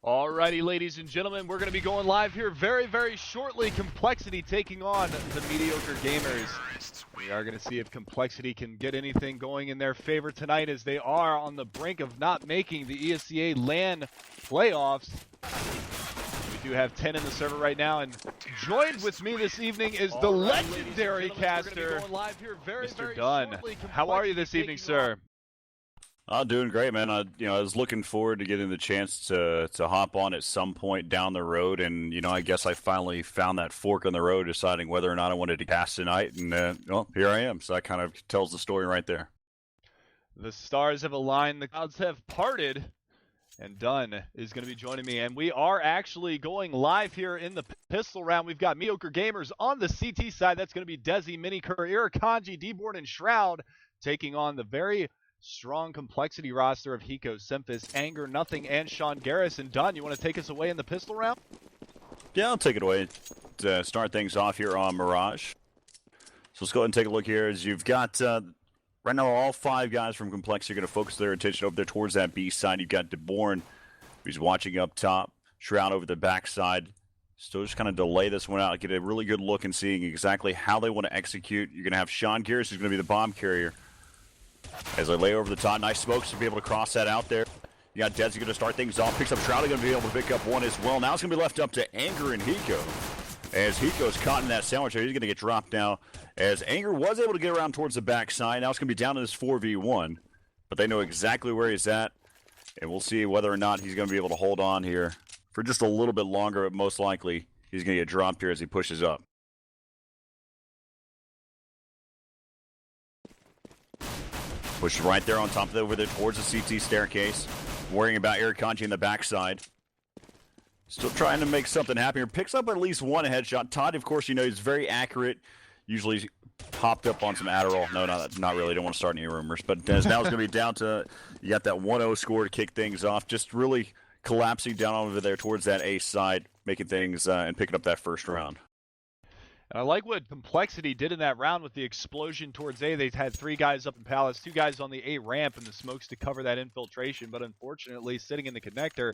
Alrighty, ladies and gentlemen, we're going to be going live here very, very shortly. compLexity taking on the Mediocre Gamers. We are going to see if compLexity can get anything going in their favor tonight, as they are on the brink of not making the ESEA LAN playoffs. We do have 10 in the server right now, and joined with me this evening is the legendary caster, Mr. Dunn. How are you this evening, sir? I'm doing great, man. I was looking forward to getting the chance to hop on at some point down the road, and I guess I finally found that fork in the road, deciding whether or not I wanted to cast tonight, and well, here I am. So that kind of tells the story right there. The stars have aligned, the clouds have parted, and Dunn is going to be joining me, and we are actually going live here in the pistol round. We've got Mediocre Gamers on the CT side. That's going to be Desi, Miniker, Irakanji, Dborn, and Shroud taking on the very strong compLexity roster of Hiko, Semphis, Anger, Nothing, and Sean Garrison. Dunn, you want to take us away in the pistol round? Yeah, I'll take it away to start things off here on Mirage. So let's go ahead and take a look here. As you've got, right now, all 5 guys from compLexity are going to focus their attention over there towards that B side. You've got Dborn, who's watching up top, Shroud over the backside. Still just kind of delay this one out, get a really good look and seeing exactly how they want to execute. You're going to have Sean Garrison, who's going to be the bomb carrier. As they lay over the top, nice smokes to be able to cross that out there. You got Desi going to start things off, picks up Shroud, going to be able to pick up one as well. Now it's going to be left up to Anger and Hiko. As Hiko's caught in that sandwich, he's going to get dropped now. As Anger was able to get around towards the backside, now it's going to be down to this 4v1. But they know exactly where he's at, and we'll see whether or not he's going to be able to hold on here for just a little bit longer, but most likely he's going to get dropped here as he pushes up. Pushed right there on top of it, over there towards the CT staircase. Worrying about Irakanji in the backside. Still trying to make something happen here. Picks up at least one headshot. Todd, of course, he's very accurate. Usually popped up on some Adderall. No, not really. Don't want to start any rumors. But now it's going to be down to, you got that 1-0 score to kick things off. Just really collapsing down over there towards that A side, making things and picking up that first round. And I like what compLexity did in that round with the explosion towards A. They had 3 guys up in Palace, 2 guys on the A ramp, and the smokes to cover that infiltration. But unfortunately, sitting in the connector,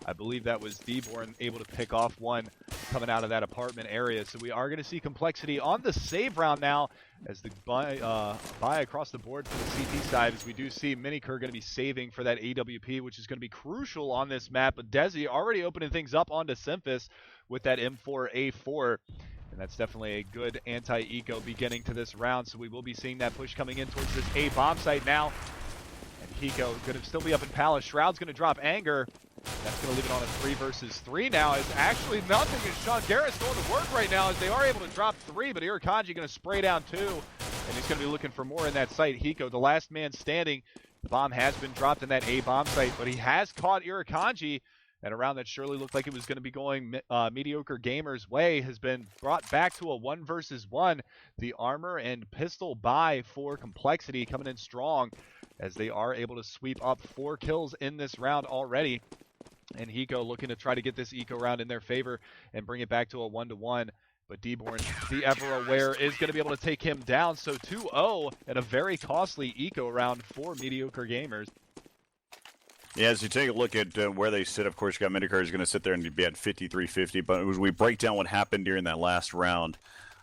I believe that was Dborn able to pick off one coming out of that apartment area. So we are going to see compLexity on the save round now, as the buy across the board for the CT side, as we do see Miniker going to be saving for that AWP, which is going to be crucial on this map. But Desi already opening things up onto Semphis with that M4A4. And that's definitely a good anti-eco beginning to this round, so we will be seeing that push coming in towards this A bomb site now. And Hiko going to still be up in Palace. Shroud's going to drop Anger. That's going to leave it on a 3 versus 3 now, as actually Nothing and Sean Garrison going to work right now, as they are able to drop 3, but Irakanji going to spray down 2, and he's going to be looking for more in that site. Hiko, the last man standing. The bomb has been dropped in that A bomb site, but he has caught Irakanji. And a round that surely looked like it was going to be going Mediocre Gamers' way has been brought back to a 1 versus 1. The armor and pistol buy for compLexity coming in strong, as they are able to sweep up 4 kills in this round already. And Hiko looking to try to get this eco round in their favor and bring it back to a 1-1. But Dborn, the ever-aware, is going to be able to take him down. So 2-0 and a very costly eco round for Mediocre Gamers. Yeah, as you take a look at where they sit, of course, you got Mediocre is going to sit there and be at 53-50. But as we break down what happened during that last round,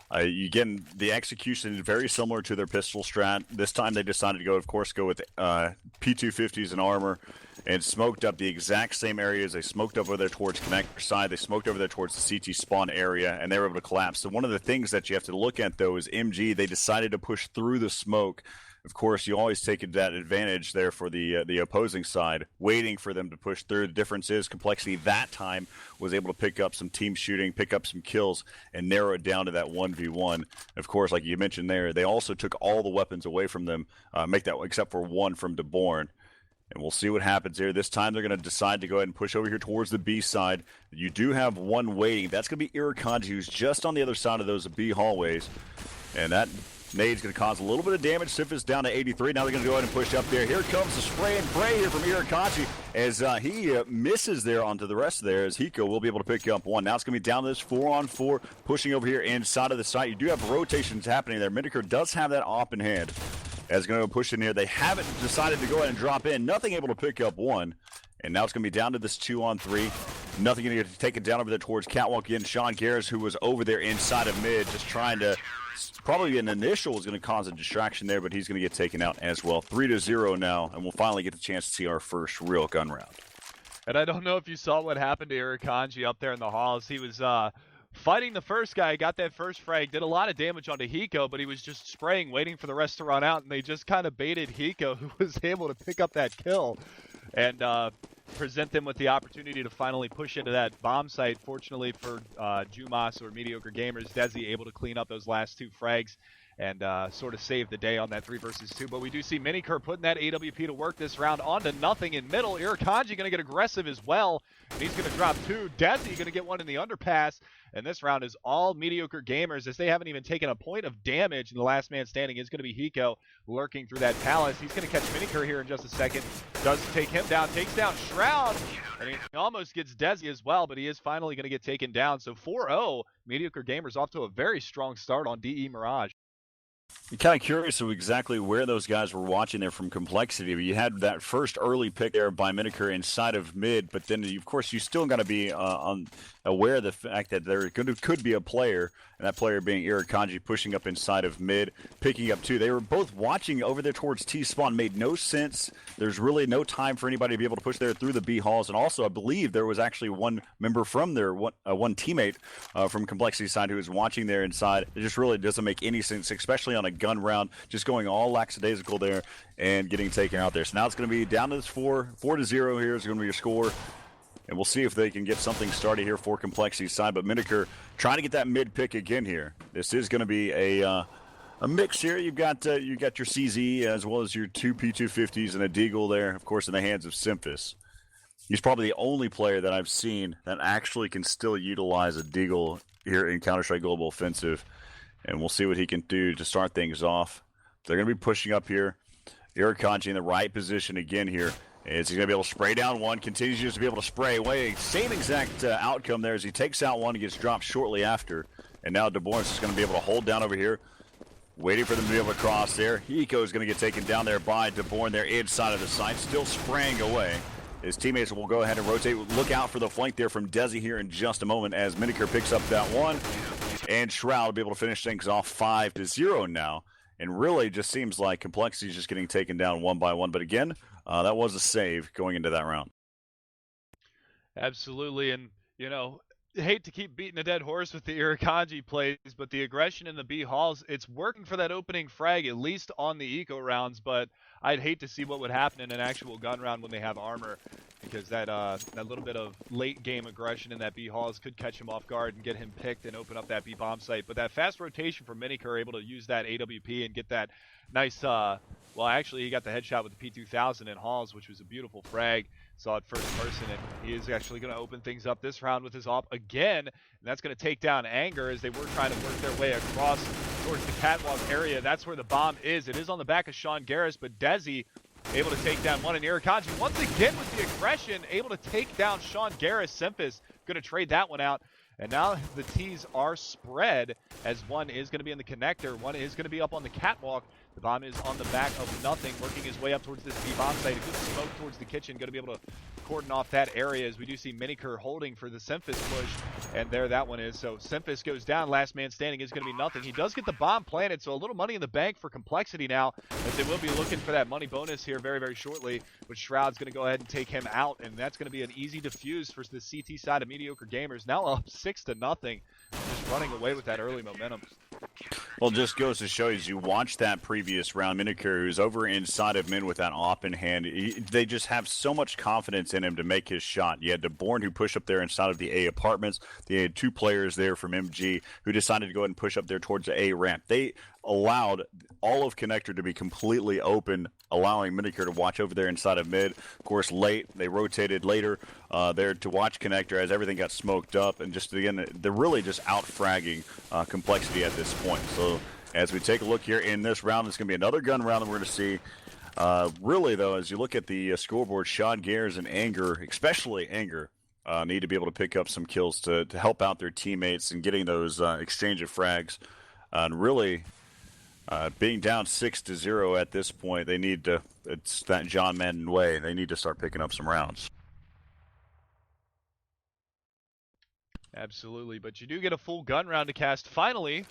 again, the execution is very similar to their pistol strat. This time they decided to go with P250s and armor, and smoked up the exact same areas. They smoked up over there towards connector side. They smoked over there towards the CT spawn area, and they were able to collapse. So one of the things that you have to look at, though, is MG. They decided to push through the smoke. Of course, you always take that advantage there for the opposing side, waiting for them to push through. The difference is compLexity that time was able to pick up some team shooting, pick up some kills, and narrow it down to that 1v1. Of course, like you mentioned there, they also took all the weapons away from them, make that except for one from Dborn. And we'll see what happens here. This time they're going to decide to go ahead and push over here towards the B side. You do have one waiting. That's going to be Irakanji, who's just on the other side of those B hallways. And that nade's going to cause a little bit of damage. Semphis down to 83. Now they're going to go ahead and push up there. Here comes the spray and pray here from Irakanji, as he misses there onto the rest of there, as Hiko will be able to pick up one. Now it's going to be down to this 4-on-4, pushing over here inside of the site. You do have rotations happening there. Mediocre does have that op in hand, as going to push in here. They haven't decided to go ahead and drop in. Nothing able to pick up one. And now it's going to be down to this 2-on-3. Nothing going to get taken down over there towards Catwalk again. Sean Garris, who was over there inside of mid, just trying to, probably an initial was going to cause a distraction there, but he's going to get taken out as well. 3-0 now, and we'll finally get the chance to see our first real gun round. And I don't know if you saw what happened to Irakanji up there in the halls. He was fighting the first guy, got that first frag, did a lot of damage onto Hiko, but he was just spraying, waiting for the rest to run out, and they just kind of baited Hiko, who was able to pick up that kill and present them with the opportunity to finally push into that bomb site. Fortunately for Jumas or Mediocre Gamers, Desi able to clean up those last 2 frags and sort of save the day on that 3 versus 2. But we do see Miniker putting that AWP to work this round onto nothing in middle. Irakanji going to get aggressive as well, and he's going to drop 2. Desi going to get one in the underpass, and this round is all Mediocre Gamers, as they haven't even taken a point of damage, and the last man standing is going to be Hiko lurking through that palace. He's going to catch Miniker here in just a second. Does take him down, takes down Shroud, and he almost gets Desi as well, but he is finally going to get taken down. So 4-0, Mediocre Gamers off to a very strong start on DE Mirage. I'm kind of curious of exactly where those guys were watching there from complexity. You had that first early pick there by Miniker inside of mid, but then, of course, you still got to be aware of the fact that there could be a player, and that player being Irakanji, pushing up inside of mid, picking up 2. They were both watching over there towards T-spawn. Made no sense. There's really no time for anybody to be able to push there through the B halls, and also I believe there was actually one member from there, one teammate from complexity side who was watching there inside. It just really doesn't make any sense, especially on a gun round, just going all lackadaisical there and getting taken out there. So now it's going to be down to this 4-0 here is going to be your score. And we'll see if they can get something started here for complexity side. But Miniker trying to get that mid pick again here. This is going to be a mix here. You've got your CZ as well as your 2 P250s and a Deagle there, of course, in the hands of Simphis. He's probably the only player that I've seen that actually can still utilize a Deagle here in Counter-Strike Global Offensive. And we'll see what he can do to start things off. They're going to be pushing up here. Irakanji in the right position again here. Is he going to be able to spray down one? Continues just to be able to spray away. Same exact outcome there as he takes out one and gets dropped shortly after. And now DeBourne is just going to be able to hold down over here. Waiting for them to be able to cross there. Hiko is going to get taken down there by DeBourne there inside of the site. Still spraying away. His teammates will go ahead and rotate. Look out for the flank there from Desi here in just a moment as Miniker picks up that one. And Shroud will be able to finish things off 5-0 now. And really just seems like complexity is just getting taken down one by one. But again, that was a save going into that round. Absolutely. And, you know, hate to keep beating a dead horse with the Irakanji plays, but the aggression in the B halls, it's working for that opening frag, at least on the eco rounds, but I'd hate to see what would happen in an actual gun round when they have armor, because that little bit of late game aggression in that B halls could catch him off guard and get him picked and open up that B bomb site. But that fast rotation from Miniker, able to use that AWP and get that nice, well, actually he got the headshot with the P2000 in halls, which was a beautiful frag. Saw it first person, and he is actually going to open things up this round with his op again, and that's going to take down Anger as they were trying to work their way across towards the catwalk area. That's where the bomb is. It is on the back of Sean Garris, but Desi able to take down one, and Irakanji once again with the aggression, able to take down Sean Garris. Simphis going to trade that one out. And now the T's are spread as one is going to be in the connector, one is going to be up on the catwalk. The bomb is on the back of nothing, working his way up towards this B bomb site. A good smoke towards the kitchen, going to be able to cordon off that area as we do see Miniker holding for the Simphis push. And there that one is. So Simphis goes down, last man standing is going to be nothing. He does get the bomb planted, so a little money in the bank for complexity now, as they will be looking for that money bonus here very, very shortly. But Shroud's going to go ahead and take him out, and that's going to be an easy defuse for the CT side of Mediocre Gamers. Now up 6-0, just running away with that early momentum. Well, it just goes to show you, as you watch that previous round, Miniker, who's over inside of mid with that op in hand, they just have so much confidence in him to make his shot. You had DeBourne, who pushed up there inside of the A apartments. They had 2 players there from MG who decided to go ahead and push up there towards the A ramp. They allowed all of Connector to be completely open, allowing Miniker to watch over there inside of mid. Of course, late, they rotated later there to watch Connector as everything got smoked up. And just, again, they're really just out-fragging complexity at this point. So as we take a look here in this round, it's going to be another gun round that we're going to see. Really, though, as you look at the scoreboard, Sean Gares and Anger, especially Anger, need to be able to pick up some kills to help out their teammates and getting those exchange of frags. And really, being down 6-0 at this point, they need to, it's that John Madden way, they need to start picking up some rounds. Absolutely, but you do get a full gun round to cast finally.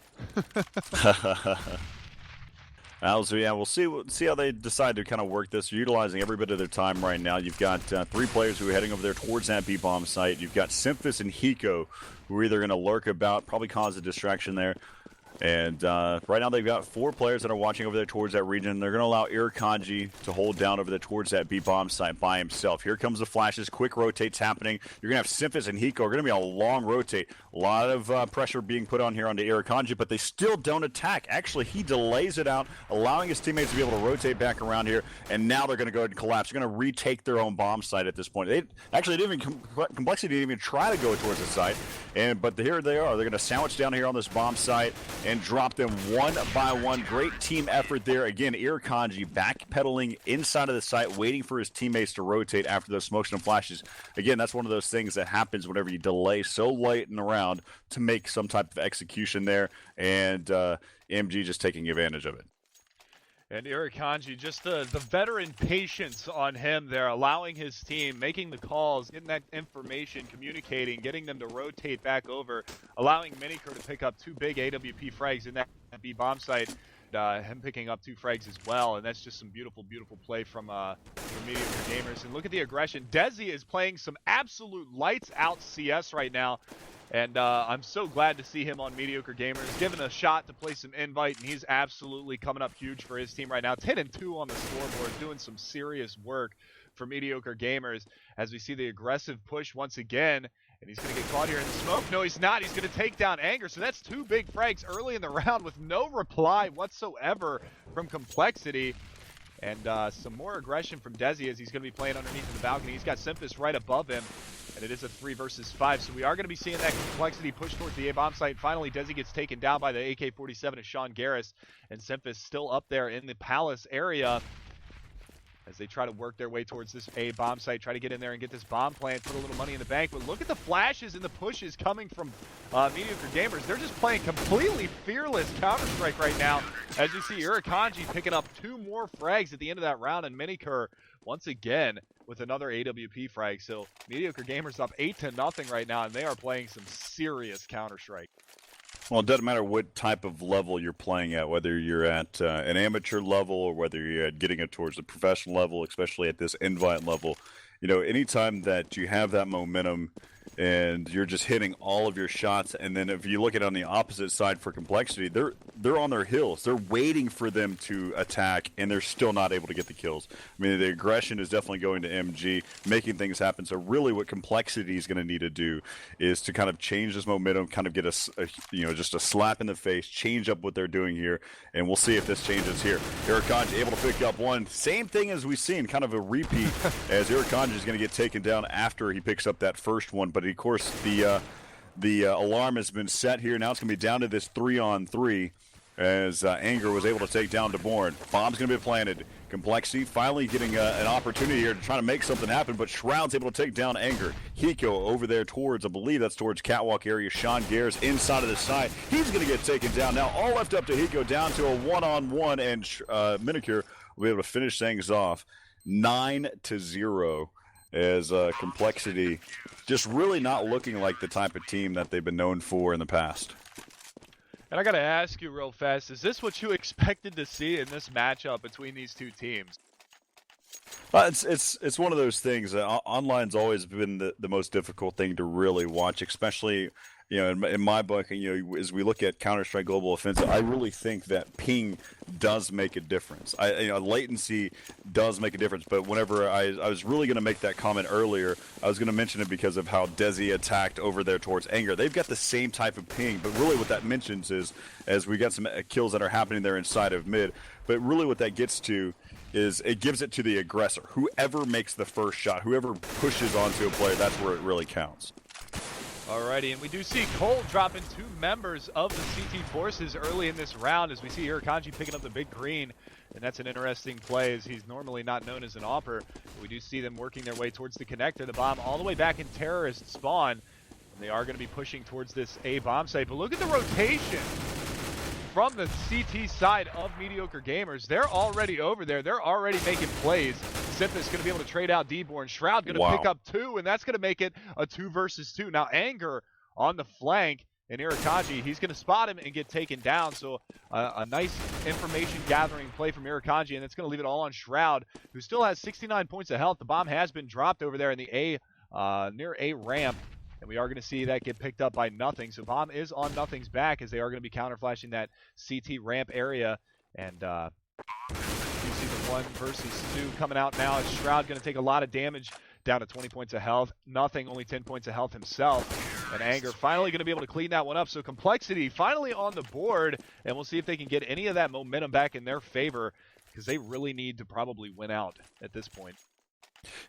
So yeah, we'll see how they decide to kind of work this. You're utilizing every bit of their time right now. You've got 3 players who are heading over there towards that B-bomb site. You've got Simphis and Hiko, who are either going to lurk about, probably cause a distraction there. And right now they've got 4 players that are watching over there towards that region. They're going to allow Irakanji to hold down over there towards that B-bomb site by himself. Here comes the flashes. Quick rotates happening. You're going to have Simphis and Hiko are going to be a long rotate. A lot of pressure being put on here onto Irakanji, but they still don't attack. Actually, he delays it out, allowing his teammates to be able to rotate back around here, and now they're going to go ahead and collapse. They're going to retake their own bomb site at this point. They actually didn't even compLexity didn't even try to go towards the site, but here they are. They're going to sandwich down here on this bomb site and drop them one by one. Great team effort there. Again, Irakanji backpedaling inside of the site, waiting for his teammates to rotate after those smokes and flashes. Again, that's one of those things that happens whenever you delay so late in the round to make some type of execution there, and MG just taking advantage of it. And Irakanji, just the veteran patience on him there, allowing his team, making the calls, getting that information, communicating, getting them to rotate back over, allowing Mediocre to pick up 2 big AWP frags in that B bomb site, him picking up 2 frags as well, and that's just some beautiful, beautiful play from Mediocre Gamers. And look at the aggression. Desi is playing some absolute lights-out CS right now. And I'm so glad to see him on Mediocre Gamers, given a shot to play some Invite, and he's absolutely coming up huge for his team right now. 10-2 on the scoreboard, doing some serious work for Mediocre Gamers as we see the aggressive push once again. And he's going to get caught here in the smoke. No, he's not. He's going to take down Anger. So that's 2 big frags early in the round with no reply whatsoever from compLexity. And some more aggression from Desi as he's going to be playing underneath the balcony. He's got Simphis right above him. And it is a 3 versus 5, so we are going to be seeing that compLexity push towards the A-bomb site. Finally, Desi gets taken down by the AK-47 of Sean Garris, and Simphis still up there in the Palace area as they try to work their way towards this A-bomb site, try to get in there and get this bomb plant, put a little money in the bank. But look at the flashes and the pushes coming from Mediocre Gamers. They're just playing completely fearless Counter-Strike right now, as you see Irakanji picking up 2 more frags at the end of that round, and Mediocre once again with another AWP frag. So Mediocre Gamers up 8-0 right now, and they are playing some serious Counter-Strike. Well, it doesn't matter what type of level you're playing at, whether you're at an amateur level or whether you're getting it towards the professional level, especially at this Invite level. You know, anytime that you have that momentum and you're just hitting all of your shots, and then if you look at it on the opposite side for compLexity, they're on their heels. They're waiting for them to attack, and they're still not able to get the kills. I mean, the aggression is definitely going to MG, making things happen. So really what compLexity is going to need to do is to kind of change this momentum, kind of get just a slap in the face, change up what they're doing here, and we'll see if this changes here. Irakanji able to pick up 1. Same thing as we've seen, kind of a repeat, as Irakanji is going to get taken down after he picks up that first one. But of course, the alarm has been set here. Now it's going to be down to this 3-on-3 as Anger was able to take down DeBorn. Bomb's going to be planted. compLexity finally getting an opportunity here to try to make something happen, but Shroud's able to take down Anger. Hiko over there towards, I believe that's towards Catwalk area. Sean Garris inside of the side. He's going to get taken down. Now all left up to Hiko, down to a 1-on-1, and Mediocre will be able to finish things off 9-0. As compLexity just really not looking like the type of team that they've been known for in the past. And I got to ask you real fast, is this what you expected to see in this matchup between these 2 teams? It's one of those things. Online's always been the most difficult thing to really watch, especially in my book. As we look at Counter-Strike Global Offensive, I really think that ping does make a difference. Latency does make a difference. But whenever I was really going to make that comment earlier, I was going to mention it because of how Desi attacked over there towards Anger. They've got the same type of ping, but really what that mentions is, as we got some kills that are happening there inside of mid, but really what that gets to is it gives it to the aggressor. Whoever makes the first shot, whoever pushes onto a player, that's where it really counts. Alrighty, and we do see Cole dropping 2 members of the CT forces early in this round as we see Irakanji picking up the big green, and that's an interesting play as he's normally not known as an AWPer. We do see them working their way towards the connector, the bomb all the way back in terrorist spawn, and they are going to be pushing towards this A bomb site. But look at the rotation from the CT side of Mediocre Gamers. They're already over there. They're already making plays. Simphis going to be able to trade out DeBorn. Shroud going to pick up 2, and that's going to make it a 2 versus 2. Now, Anger on the flank. And Irakaji, he's going to spot him and get taken down. So a nice information gathering play from Irakaji, and it's going to leave it all on Shroud, who still has 69 points of health. The bomb has been dropped over there in the near A ramp, and we are going to see that get picked up by Nothing. So bomb is on Nothing's back as they are going to be counter flashing that CT ramp area. And you see the 1 versus 2 coming out now. As Shroud going to take a lot of damage, down to 20 points of health. Nothing, only 10 points of health himself. And Anger finally going to be able to clean that one up. So compLexity finally on the board, and we'll see if they can get any of that momentum back in their favor, because they really need to probably win out at this point.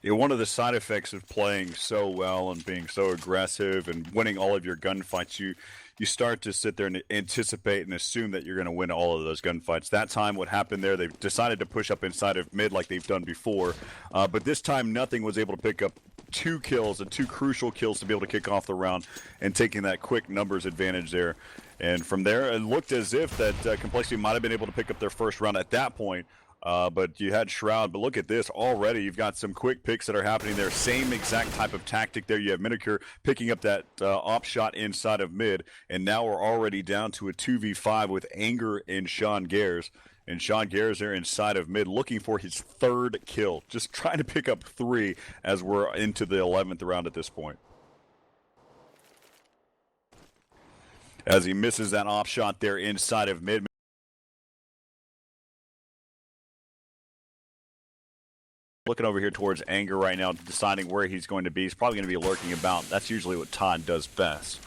Yeah, one of the side effects of playing so well and being so aggressive and winning all of your gunfights, you start to sit there and anticipate and assume that you're going to win all of those gunfights. That time, what happened there, they decided to push up inside of mid like they've done before, but this time Nothing was able to pick up 2 kills and 2 crucial kills to be able to kick off the round and taking that quick numbers advantage there. And from there, it looked as if that compLexity might have been able to pick up their first round at that point. But you had Shroud, but look at this already. You've got some quick picks that are happening there. Same exact type of tactic there. You have Mediocre picking up that op shot inside of mid, and now we're already down to a 2v5 with Anger and Sean Gares. And Sean Gares there inside of mid looking for his 3rd kill. Just trying to pick up 3 as we're into the 11th round at this point. As he misses that op shot there inside of mid. Looking over here towards Anger right now, deciding where he's going to be. He's probably going to be lurking about. That's usually what Todd does best.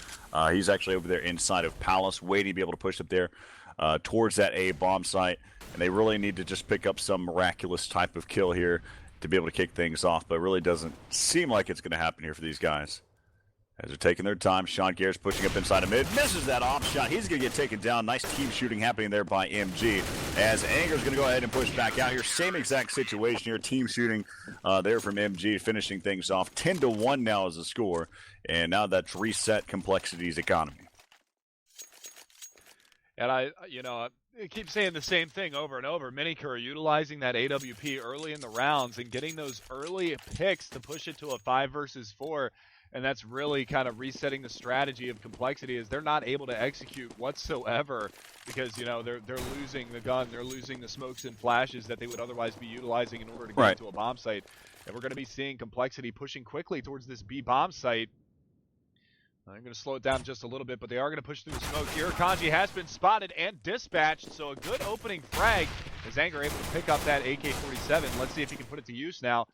He's actually over there inside of Palace, waiting to be able to push up there towards that A bomb site. And they really need to just pick up some miraculous type of kill here to be able to kick things off. But it really doesn't seem like it's going to happen here for these guys. As they're taking their time, Sean Gares pushing up inside of mid. Misses that op shot. He's going to get taken down. Nice team shooting happening there by MG. As Anger's going to go ahead and push back out here. Same exact situation here. Team shooting there from MG, finishing things off. 10-1 now is the score. And now that's reset compLexity's economy. And I keep saying the same thing over and over. Mediocre utilizing that AWP early in the rounds and getting those early picks to push it to a 5 versus 4. And that's really kind of resetting the strategy of compLexity, is they're not able to execute whatsoever because, they're losing the gun, they're losing the smokes and flashes that they would otherwise be utilizing in order to get into a bomb site. And we're going to be seeing compLexity pushing quickly towards this B bomb site. I'm going to slow it down just a little bit, but they are going to push through the smoke. Irakaji has been spotted and dispatched, so a good opening frag as Anger able to pick up that AK-47. Let's see if he can put it to use now,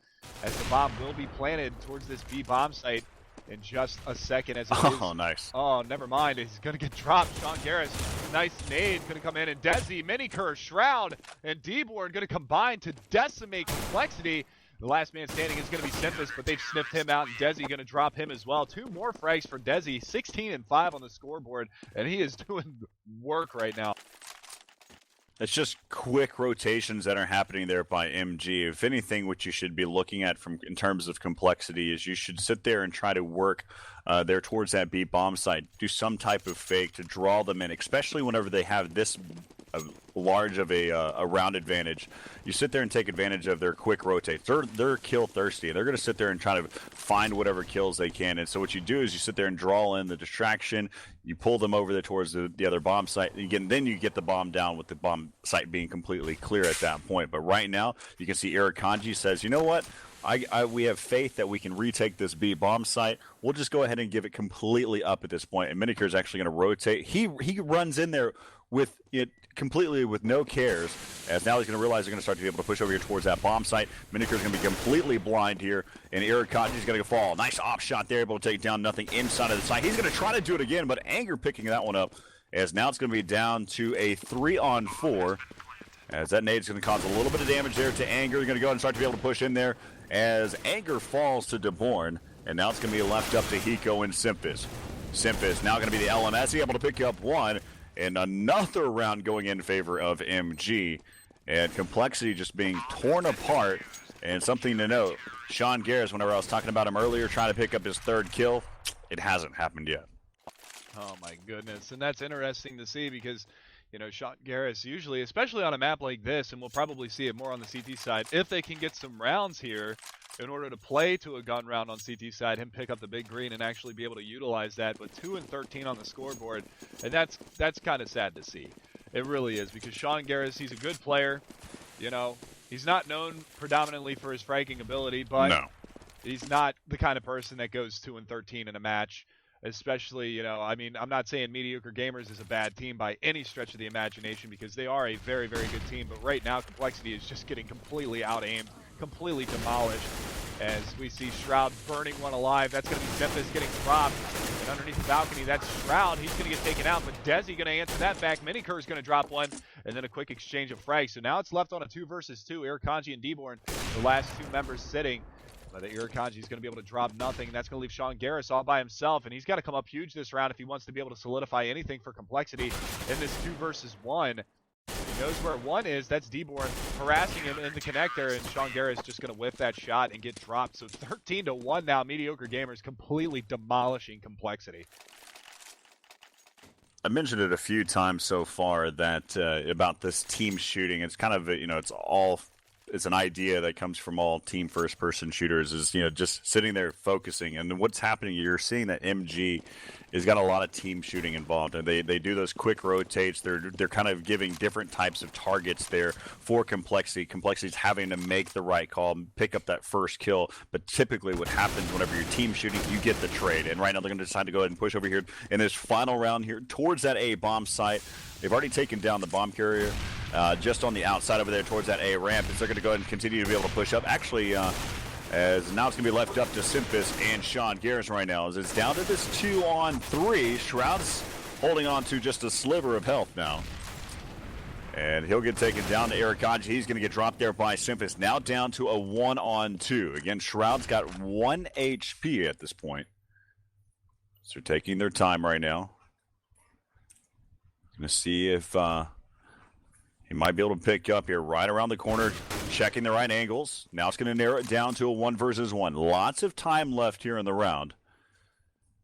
as the bomb will be planted towards this B bomb site in just a second. As it is. Oh, nice. Oh, never mind. He's going to get dropped. Sean Gares, nice nade, going to come in. And Desi, Mediocre, Shroud, and D-Born going to combine to decimate compLexity. The last man standing is going to be Simphis, but they've sniffed him out, and Desi going to drop him as well. 2 more frags for Desi, 16 and 5 on the scoreboard, and he is doing work right now. It's just quick rotations that are happening there by MG. If anything, what you should be looking at in terms of compLexity is you should sit there and try to work there towards that B bomb site. Do some type of fake to draw them in, especially whenever they have this large of a round advantage. You sit there and take advantage of their quick rotates. They're kill thirsty. They're going to sit there and try to find whatever kills they can. And so what you do is you sit there and draw in the distraction. You pull them over there towards the other bomb site. Then you get the bomb down with the bomb site being completely clear at that point. But right now, you can see Irakaji says, you know what? We have faith that we can retake this B bomb site. We'll just go ahead and give it completely up at this point. And Mediocre is actually going to rotate. He runs in there with it completely with no cares, as now he's going to realize they're going to start to be able to push over here towards that bomb site. Mediocre is going to be completely blind here, and Irakaji is going to fall. Nice op shot there, able to take down Nothing inside of the site. He's going to try to do it again, but Anger picking that one up, as now it's going to be down to a 3-on-4, as that nade is going to cause a little bit of damage there to Anger. They're going to go ahead and start to be able to push in there, as Anger falls to D-Born, and now it's going to be left up to Hiko and Simphis. Simphis now going to be the LMS, able to pick up 1, and another round going in favor of MG. And compLexity just being torn apart. And something to note, Sean Gares, whenever I was talking about him earlier, trying to pick up his 3rd kill, it hasn't happened yet. Oh my goodness. And that's interesting to see because, Sean Gares usually, especially on a map like this, and we'll probably see it more on the CT side, if they can get some rounds here, in order to play to a gun round on CT side, him pick up the big green and actually be able to utilize that. But 2 and 13 on the scoreboard, and that's kind of sad to see. It really is, because Sean Garris, he's a good player. You know, he's not known predominantly for his franking ability, but No. he's not the kind of person that goes 2 and 13 in a match. Especially, you know, I mean, I'm not saying Mediocre Gamers is a bad team by any stretch of the imagination, because they are a very, very good team. But right now, compLexity is just getting completely out-aimed, completely demolished. As we see Shroud burning one alive. That's going to be Memphis getting dropped. And underneath the balcony, that's Shroud. He's going to get taken out, but Desi going to answer that back. Miniker is going to drop one, and then a quick exchange of frags. So now it's left on a 2 versus 2. Irakanji and Deborn, the last 2 members sitting. But the Irakanji is going to be able to drop nothing, and that's going to leave Sean Garris all by himself. And he's got to come up huge this round if he wants to be able to solidify anything for compLexity in this 2 versus 1. He knows where 1 is. That's Deborn harassing him in the connector, and Sean Garris just going to whiff that shot and get dropped. So 13-1 now. Mediocre Gamers completely demolishing compLexity. I mentioned it a few times so far that about this team shooting. It's kind of, you know, it's an idea that comes from all team first-person shooters, is, you know, just sitting there focusing. And what's happening, you're seeing that MG has got a lot of team shooting involved, and they do those quick rotates. They're kind of giving different types of targets there for compLexity. compLexity's having to make the right call, pick up that first kill. But typically, what happens whenever you're team shooting, you get the trade. And right now, they're going to decide to go ahead and push over here in this final round here towards that A bomb site. They've already taken down the bomb carrier. Just on the outside over there towards that A ramp, is they're going to go ahead and continue to be able to push up. Actually, as now it's going to be left up to Simphis and Sean Garris right now, as it's down to this 2-on-3. Shroud's holding on to just a sliver of health now. And he'll get taken down to Irakanji. He's going to get dropped there by Simphis. Now down to a 1-on-2. Again, Shroud's got 1 HP at this point. So they're taking their time right now. Going to see if he might be able to pick up here right around the corner, checking the right angles. Now it's going to narrow it down to a 1 versus 1. Lots of time left here in the round.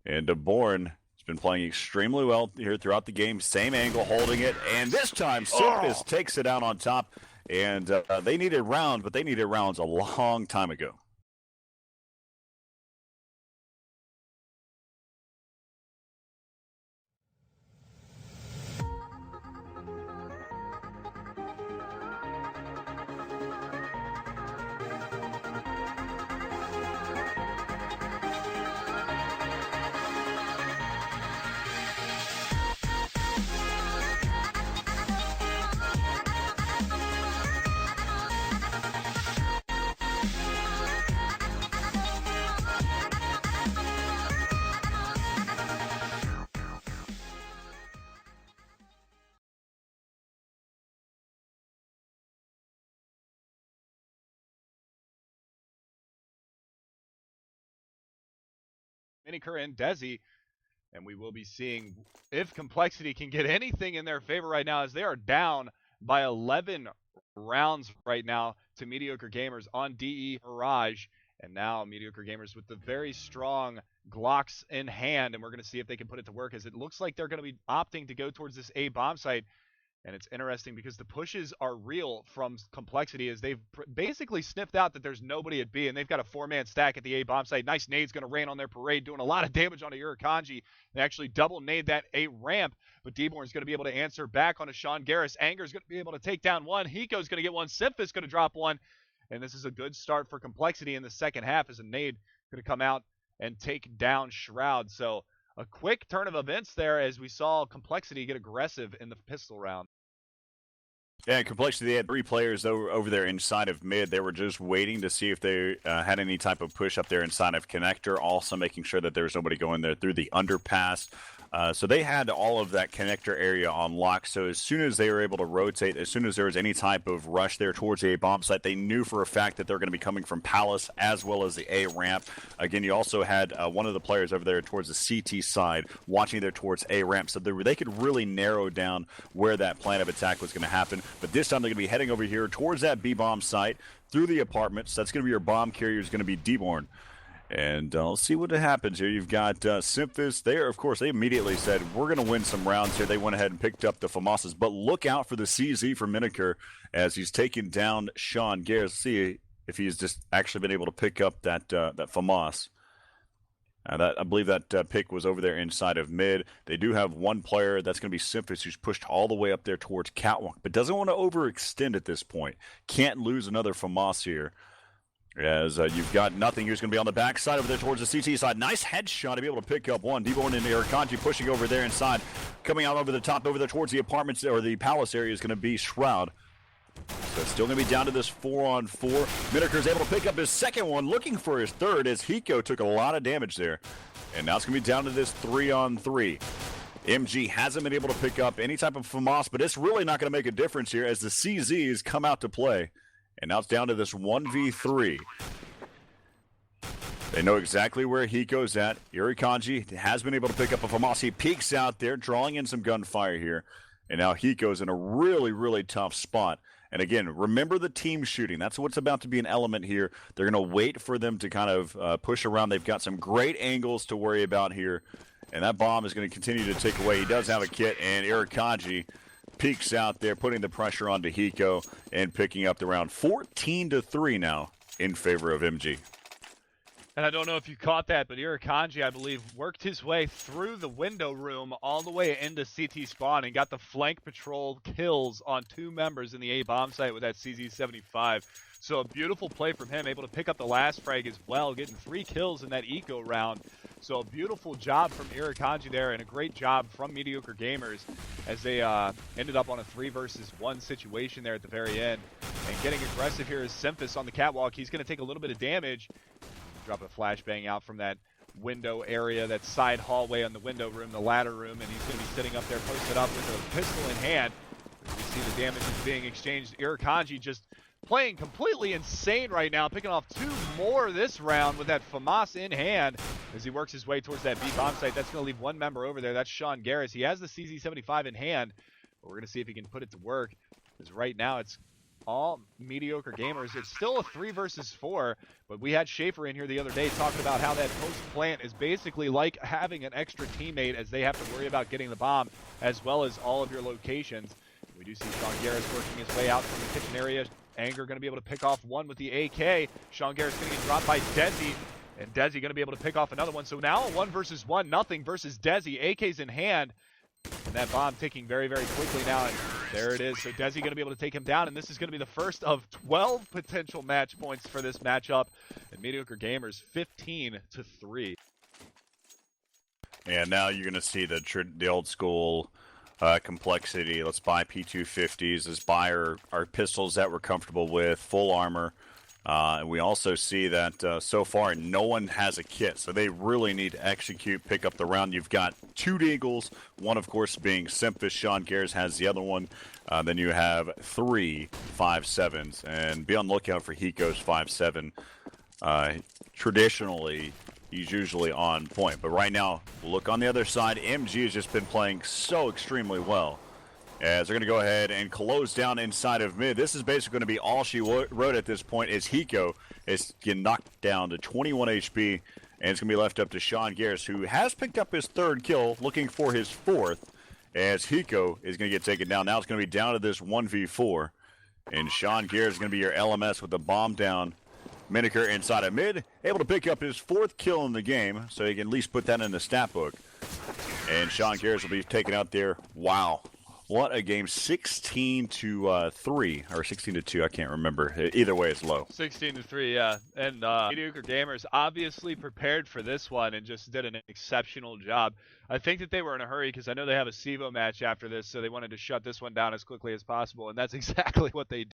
And Deborn has been playing extremely well here throughout the game. Same angle, holding it. And this time, Simphis takes it out on top. And they needed rounds, but they needed rounds a long time ago. Miniker and Desi, and we will be seeing if compLexity can get anything in their favor right now, as they are down by 11 rounds right now to Mediocre Gamers on DE Mirage. And now Mediocre Gamers with the very strong Glocks in hand, and we're going to see if they can put it to work, as it looks like they're going to be opting to go towards this A bomb site. And it's interesting because the pushes are real from compLexity, as they've basically sniffed out that there's nobody at B, and they've got a 4-man stack at the A bomb site. Nice nade's going to rain on their parade, doing a lot of damage on a Irakanji. They actually double nade that A ramp, but Deborn's going to be able to answer back on a Sean Garris. Anger's going to be able to take down one. Hiko's going to get one. Simphis going to drop one. And this is a good start for compLexity in the second half, as a nade going to come out and take down Shroud. So a quick turn of events there, as we saw compLexity get aggressive in the pistol round. Yeah, compLexity, they had 3 players over there inside of mid. They were just waiting to see if they had any type of push up there inside of connector, also making sure that there was nobody going there through the underpass. So they had all of that connector area on lock. So as soon as they were able to rotate, as soon as there was any type of rush there towards the A bomb site, they knew for a fact that they're going to be coming from Palace as well as the A ramp. Again, you also had one of the players over there towards the CT side watching there towards A ramp. So they could really narrow down where that plan of attack was going to happen. But this time they're going to be heading over here towards that B bomb site through the apartments. That's going to be your bomb carrier, is going to be Deborn. And let's see what happens here. You've got Simphis there. Of course, they immediately said, we're going to win some rounds here. They went ahead and picked up the FAMASas. But look out for the CZ from Miniker as he's taking down Sean Garris. See if he's just actually been able to pick up that FAMAS. I believe that pick was over there inside of mid. They do have one player, that's going to be Simphis, who's pushed all the way up there towards Catwalk, but doesn't want to overextend at this point. Can't lose another FAMAS here. As you've got nothing. He's going to be on the backside over there towards the CT side. Nice headshot to be able to pick up one. Deborn and Irakanji pushing over there inside. Coming out over the top, over there towards the apartments or the palace area is going to be Shroud. So it's still going to be down to this 4-on-4. Mediocre is able to pick up his second one, looking for his third as Hiko took a lot of damage there. And now it's going to be down to this 3-on-3. MG hasn't been able to pick up any type of FAMAS, but it's really not going to make a difference here as the CZs come out to play. And now it's down to this 1v3. They know exactly where Hiko's at. Irakanji has been able to pick up a FAMAS. He peeks out there, drawing in some gunfire here. And now Hiko's in a really, really tough spot. And again, remember the team shooting. That's what's about to be an element here. They're going to wait for them to kind of push around. They've got some great angles to worry about here. And that bomb is going to continue to tick away. He does have a kit, and Irakanji peeks out there, putting the pressure onto Hiko and picking up the round. 14-3 now in favor of MG. And I don't know if you caught that, but Irakanji, I believe, worked his way through the window room all the way into CT spawn and got the flank patrol kills on 2 members in the A bomb site with that CZ75. So a beautiful play from him, able to pick up the last frag as well, getting 3 kills in that eco round. So a beautiful job from Irakanji there, and a great job from Mediocre Gamers as they ended up on a 3-versus-1 situation there at the very end. And getting aggressive here is Simphis on the catwalk. He's going to take a little bit of damage. Drop a flashbang out from that window area, that side hallway on the window room, the ladder room, and he's going to be sitting up there posted up with a pistol in hand. You see the damage is being exchanged. Irakanji just playing completely insane right now, picking off 2 more this round with that FAMAS in hand as he works his way towards that B bomb site. That's going to leave 1 member over there. That's Sean Garris. He has the CZ75 in hand, but we're going to see if he can put it to work, because right now it's all Mediocre Gamers. It's still a 3-versus-4, but we had Schaefer in here the other day talking about how that post plant is basically like having an extra teammate, as they have to worry about getting the bomb as well as all of your locations. We do see Sean Garris working his way out from the kitchen area. Anger going to be able to pick off one with the AK. Sean Garris going to get dropped by Desi, and Desi going to be able to pick off another one. So now a 1-versus-1, nothing versus Desi. AK's in hand, and that bomb ticking very, very quickly now. And there it is. So Desi going to be able to take him down, and this is going to be the first of 12 potential match points for this matchup. And Mediocre Gamers 15-3. And now you're going to see the old school compLexity. Let's buy P250s. Let's buy our pistols that we're comfortable with, full armor. And we also see that so far no one has a kit, so they really need to execute, pick up the round. You've got 2 Deagles, one of course being Simphis. Sean Garris has the other one. Then you have 3 5.7s, and be on the lookout for Hiko's 5.7. Traditionally, he's usually on point, but right now, look on the other side. MG has just been playing so extremely well, as they're going to go ahead and close down inside of mid. This is basically going to be all she wrote at this point, is Hiko is getting knocked down to 21 HP, and it's going to be left up to Sean Garris, who has picked up his 3rd kill, looking for his 4th, as Hiko is going to get taken down. Now it's going to be down to this 1v4, and Sean Garris is going to be your LMS with the bomb down. Mediocre inside of mid, able to pick up his 4th kill in the game, so he can at least put that in the stat book. And Sean Garris will be taken out there. Wow. What a game. 16-3 or 16-2, I can't remember. Either way, it's low. 16-3, yeah. And Mediocre Gamers obviously prepared for this one and just did an exceptional job. I think that they were in a hurry because I know they have a SEVO match after this, so they wanted to shut this one down as quickly as possible, and that's exactly what they did.